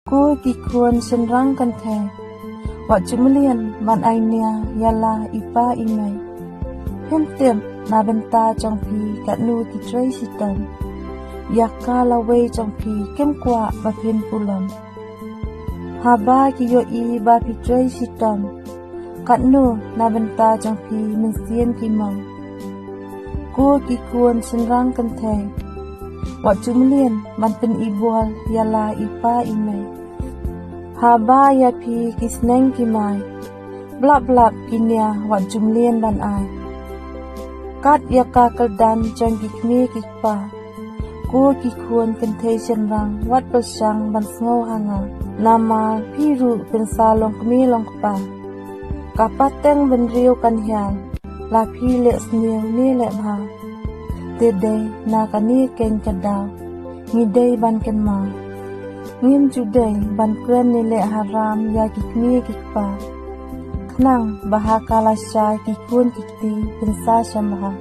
Ku kikuan senrang kan the. Wak jumlian man ainia yala ipa imai. Hem tem na benta trong pi kat nu ti tray sitam. Yaka lawe trong pi kem kwa ba pen pulam. Haba ki yo i ba pi tray sitam. Kat nu na benta trong pi mensien ki mang. Ku kikuan senrang kan the. Wak jumlian man pen ibual yala ipa imai. Haba ya pi kisneng kimai. Blap kinia wak jumlian ban ai. Kat yaka keldan jang kikmi kikpa. Ku kikuan kentei senrang wat persang ban sngau hanga. Nama piru pensa long kmi long kpa. Kapateng ben riu kan hial. La pi lek sniu ni lek bha. Tedei na kani keng kadau. Ngidei ban ken ma. Ngim judei ban kuen ni lek haram ya kikmi kikpa. Knang bahaka lasya kikun kikti pensa syambaha.